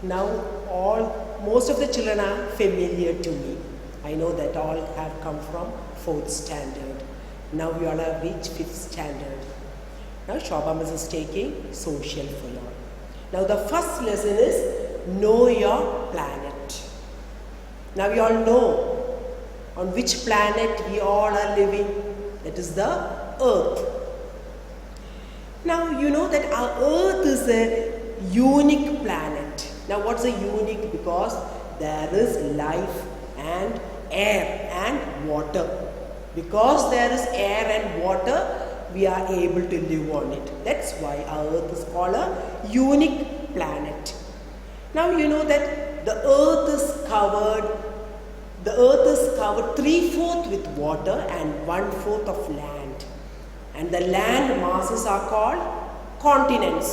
Now most of the children are familiar to me. I know that all have come from 4th standard. Now we all have reached 5th standard. Now Shobha Miss is taking social for all. Now the first lesson is know your planet. Now we all know on which planet we all are living. That is the Earth. Now you know that our Earth is a unique planet. Now what's a unique? Because there is life and air and water. Because there is air and water, we are able to live on it. That's why our Earth is called a unique planet. Now you know that the Earth is covered 3/4 with water and 1/4 of land. And the land masses are called continents.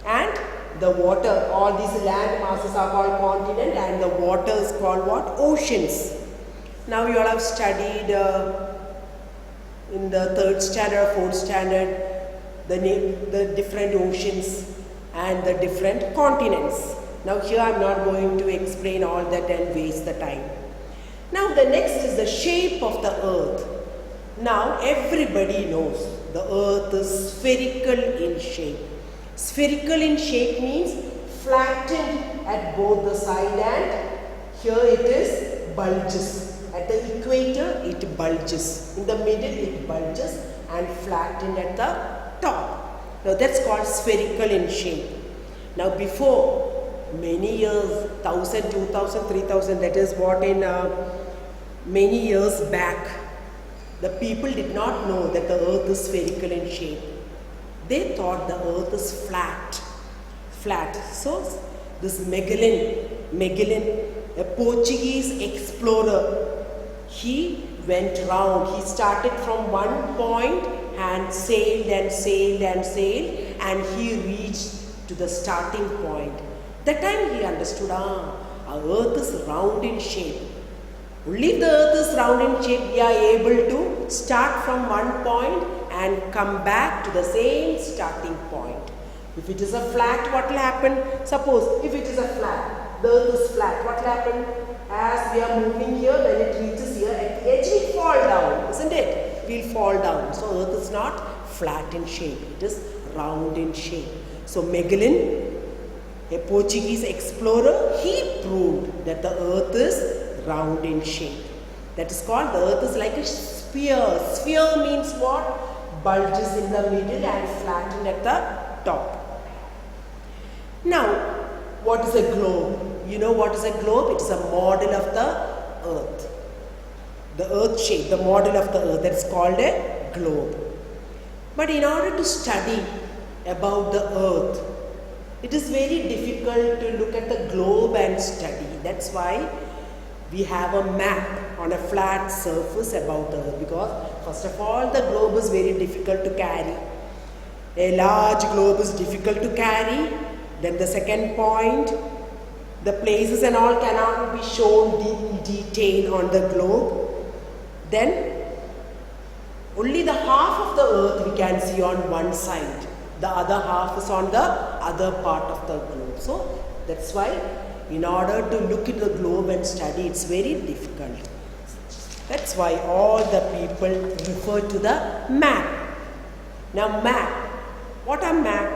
And the water, all these land masses are called continent, and the water is called what? Oceans. Now you all have studied in the 3rd standard or 4th standard the different oceans and the different continents. Now here I am not going to explain all that and waste the time. Now the next is the shape of the Earth. Now everybody knows the Earth is spherical in shape. Spherical in shape means flattened at both the side, and here it is bulges. At the equator it bulges. In the middle it bulges and flattened at the top. Now that's called spherical in shape. Now before many years, 1000, 2000, 3000, that is what in many years back, the people did not know that the Earth is spherical in shape. They thought the Earth is flat. So this Magellan, a Portuguese explorer, he went round. He started from one point and sailed, and he reached to the starting point. That time he understood, our Earth is round in shape. Only if the Earth is round in shape, we are able to start from one point and come back to the same starting point. If it is a flat, what will happen? Suppose if it is a flat, the Earth is flat, what will happen? As we are moving here, when it reaches here, at the edge we fall down, isn't it? We will fall down. So Earth is not flat in shape, it is round in shape. So Magellan, a Portuguese explorer, he proved that the Earth is round in shape. That is called, the Earth is like a sphere. Sphere means what? Bulges in the middle and flattened at the top. Now, what is a globe? You know what is a globe? It is a model of the Earth. The Earth shape, the model of the Earth, that is called a globe. But in order to study about the Earth, it is very difficult to look at the globe and study. That's why we have a map on a flat surface about the Earth, because first of all the globe is very difficult to carry. A large globe is difficult to carry. Then the second point, the places and all cannot be shown in detail on the globe. Then only the half of the Earth we can see on one side. The other half is on the other part of the globe. So that's why in order to look at the globe and study, it's very difficult. That's why all the people refer to the map. Now map, what are map?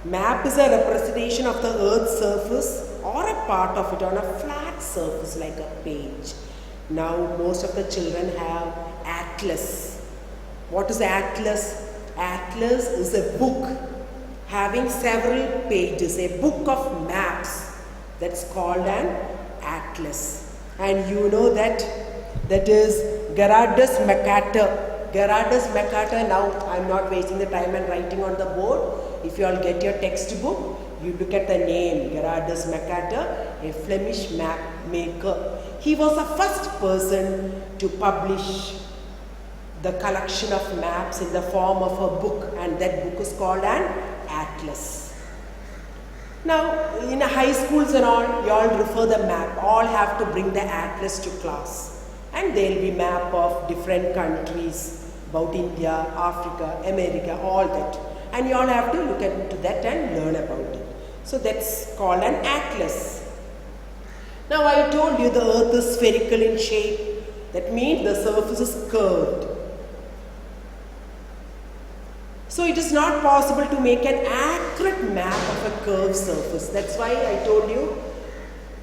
Map is a representation of the Earth's surface or a part of it on a flat surface like a page. Now most of the children have atlas. What is atlas? Atlas is a book having several pages, a book of maps. That's called an atlas. And you know that is Gerardus Mercator. Gerardus Mercator, now I am not wasting the time and writing on the board. If you all get your textbook, you look at the name, Gerardus Mercator, a Flemish map maker. He was the first person to publish the collection of maps in the form of a book, and that book is called an atlas. Now in high schools and all, you all refer the map. All have to bring the atlas to class, and there will be map of different countries about India, Africa, America, all that. And you all have to look into that and learn about it. So that's called an atlas. Now I told you the earth is spherical in shape. That means the surface is curved. So it is not possible to make an accurate map of a curved surface. That's why I told you,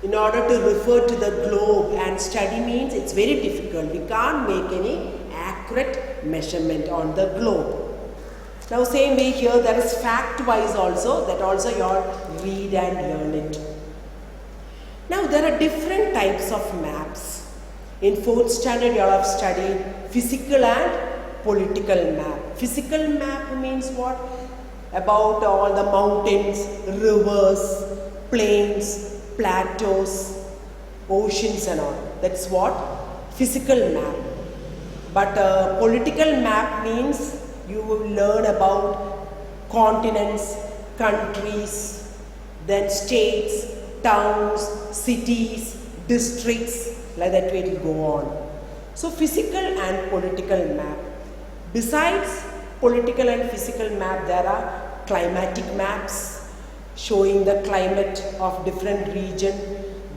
in order to refer to the globe and study means it's very difficult. We can't make any accurate measurement on the globe. Now same way here, there is fact wise also, that also you all read and learn it. Now there are different types of maps. In 4th standard you all have studied physical and political map. Physical map means what? About all the mountains, rivers, plains, plateaus, oceans and all. That's what? Physical map. But political map means you will learn about continents, countries, then states, towns, cities, districts, like that way it will go on. So physical and political map. Besides political and physical map, there are climatic maps showing the climate of different region,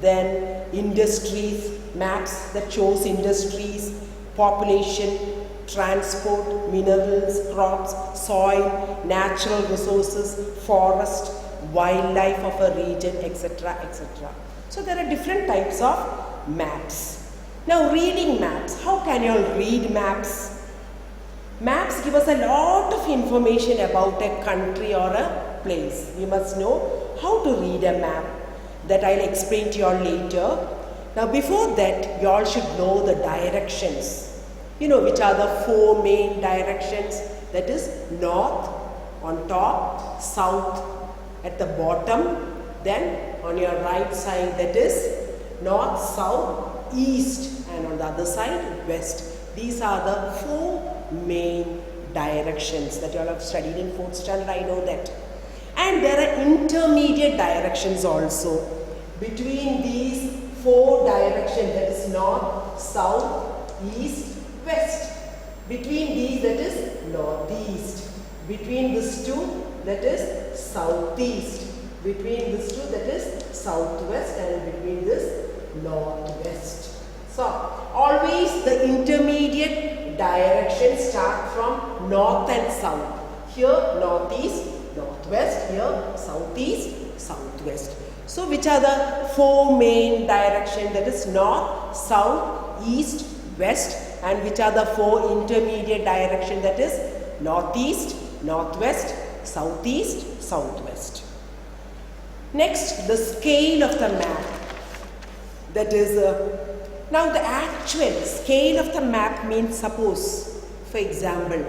then industries, maps that shows industries, population, transport, minerals, crops, soil, natural resources, forest, wildlife of a region, etc., etc. So there are different types of maps. Now reading maps. How can you all read maps? Maps give us a lot of information about a country or a place. You must know how to read a map. That I'll explain to you all later. Now before that, you all should know the directions. You know which are the 4 main directions. That is north on top, south at the bottom, then on your right side that is north, south, east, and on the other side west. These are the 4 main directions that you all have studied in 4th standard, I know that. And there are intermediate directions also. Between these 4 directions, that is north, south, east, west. Between these, that is northeast. Between these 2, that is southeast. Between these 2, that is southwest, and between this northwest. So always the intermediate directions start from north and south. Here northeast, northwest, here southeast, southwest. So which are the 4 main directions? That is north, south, east, west, and which are the 4 intermediate directions? That is northeast, northwest, southeast, southwest. Next, the scale of the map. That is now the actual scale of the map means, suppose for example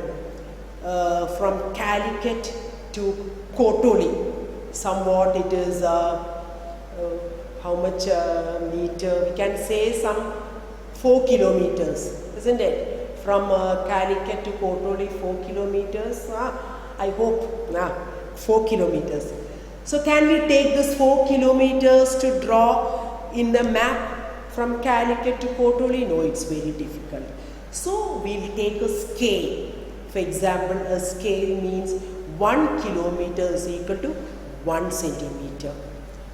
from Calicut to Kotoli, somewhat it is how much meter, we can say some 4 kilometers, isn't it? From Calicut to Kotoli, 4 kilometers, I hope, 4 kilometers. So can we take this 4 kilometers to draw in the map from Calicut to Kotoli? No, it's very difficult. So we will take a scale. For example, a scale means 1 kilometer is equal to 1 centimeter.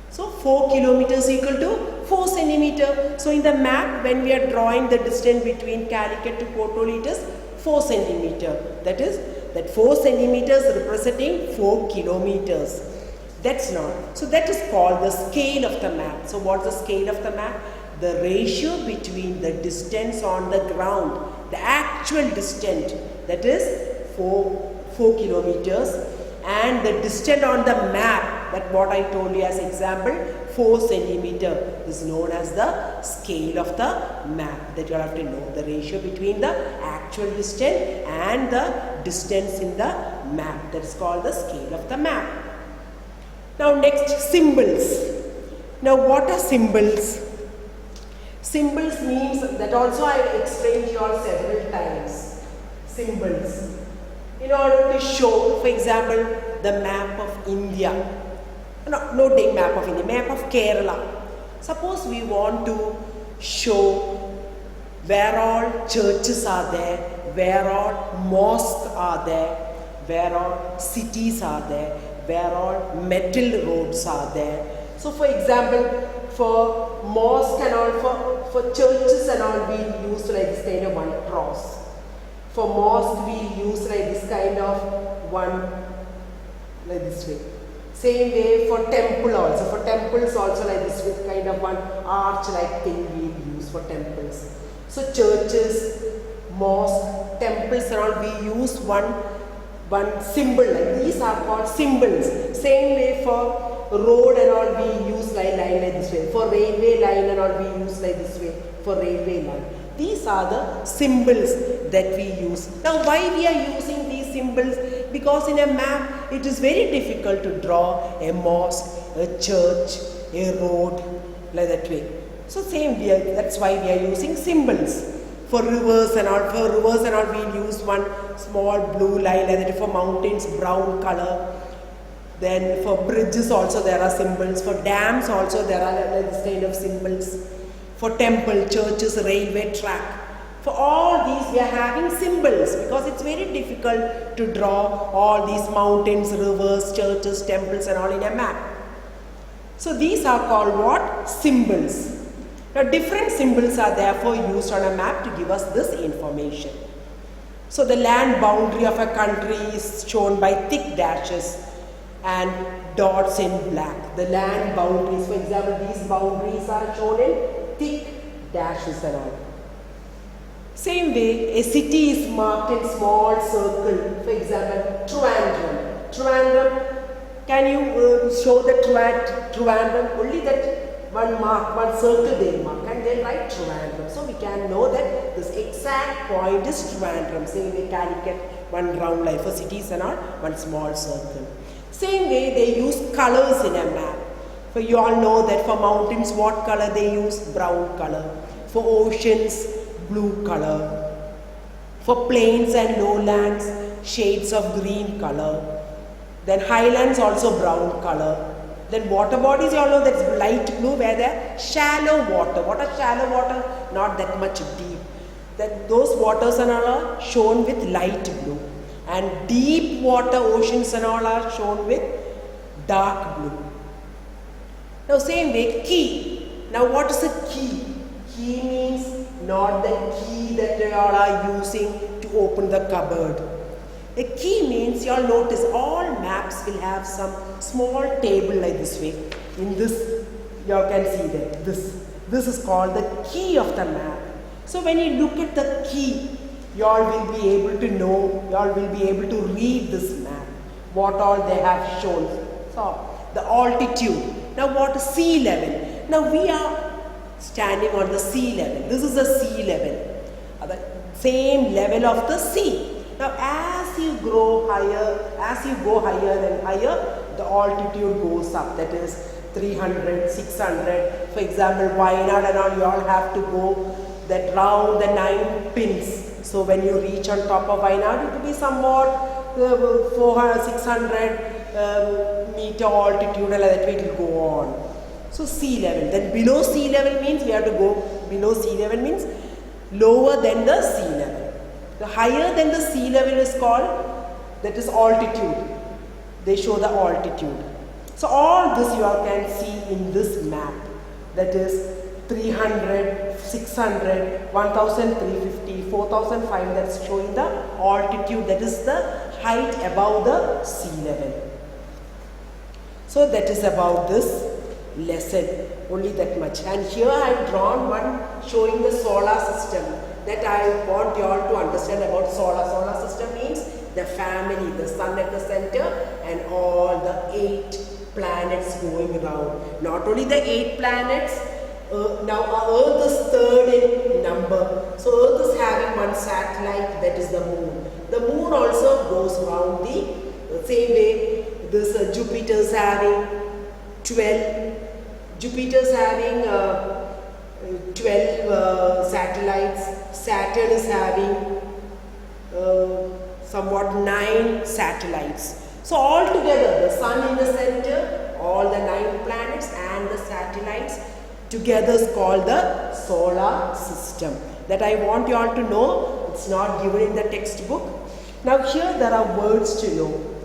So 4 kilometers equal to 4 centimeter. So in the map, when we are drawing the distance between Calicut to Kotoli, it is 4 centimeter. That is, that 4 centimeters representing 4 kilometers. That's not. So that is called the scale of the map. So what's the scale of the map? The ratio between the distance on the ground, the actual distance, that is 4 kilometers, and the distance on the map, that what I told you as example, 4 centimeter, is known as the scale of the map. That you have to know the ratio between the actual distance and the distance in the map. That is called the scale of the map. Now next, symbols. Now what are symbols? Symbols means, that also I explained to you all several times. Symbols. In order to show, for example, the map of India. No take map of India, map of Kerala. Suppose we want to show where all churches are there, where all mosques are there, where all cities are there, where all metal roads are there. So for example, for mosque and all, for churches and all, we use like this kind of one cross. For mosque, we use like this kind of one, like this way. Same way for temple also. For temples also like this way, kind of one arch-like thing we use for temples. So churches, mosque, temples and all, we use one symbol. Like these are called symbols. Same way for road and all, we use line like this way. For railway line and all, we use like this way. For railway line. These are the symbols that we use. Now why we are using these symbols? Because in a map it is very difficult to draw a mosque, a church, a road like that way. So same way, that's why we are using symbols. For rivers and all, we use one small blue line like that. For mountains, brown color. Then for bridges also there are symbols. For dams also there are like this kind of symbols. For temple, churches, railway track. For all these we are having symbols because it's very difficult to draw all these mountains, rivers, churches, temples and all in a map. So these are called what? Symbols. Now different symbols are therefore used on a map to give us this information. So the land boundary of a country is shown by thick dashes and dots in black. The land boundaries, for example, these boundaries are shown in thick dashes and all. Same way, a city is marked in small circle. For example, Trivandrum. Trivandrum, can you show the Trivandrum? Only that one mark, one circle they mark and they write Trivandrum. So we can know that this exact point is Trivandrum. Same way, Calicut, one round line for cities and all, one small circle. Same way, they use colors in a map. For you all know that for mountains, what color they use? Brown color. For oceans, blue color. For plains and lowlands, shades of green color. Then highlands also brown color. Then water bodies, you all know that's light blue where they're shallow water. What are shallow water? Not that much deep. That those waters and all are shown with light blue. And deep water oceans and all are shown with dark blue. Now same way, key. Now what is a key? Key means not the key that you all are using to open the cupboard. A key means you all notice all maps will have some small table like this way. In this you all can see that this is called the key of the map. So when you look at the key, you all will be able to know, you all will be able to read this map, what all they have shown. So the altitude. Now what is sea level? Now we are standing on the sea level. This is the sea level, the same level of the sea. Now as you grow higher, as you go higher and higher, the altitude goes up. That is 300, 600. For example, Wayanad and all, you all have to go that round the 9 pins. So when you reach on top of Wayanad, it will be somewhat 400, 600 meter altitude, and that way it will go on. So sea level. Then below sea level means we have to go below sea level means lower than the sea level. The higher than the sea level is called, that is altitude. They show the altitude. So all this you all can see in this map. That is 300, 600, 1350, 4005, that's showing the altitude, that is the height above the sea level. So that is about this lesson, only that much. And here I have drawn one showing the solar system, that I want you all to understand about solar. Solar system means the family, the sun at the center and all the 8 planets going around. Not only the 8 planets, now our Earth is 3rd in number. So Earth is having one satellite, that is the moon. The moon also goes around the same way. This Jupiter is having 12. Jupiter is having 12 satellites. Saturn is having somewhat 9 satellites. So all together, the sun in the center, all the 9 planets and the satellites together is called the solar system. That I want you all to know. It's not given in the textbook. Now here there are words to know.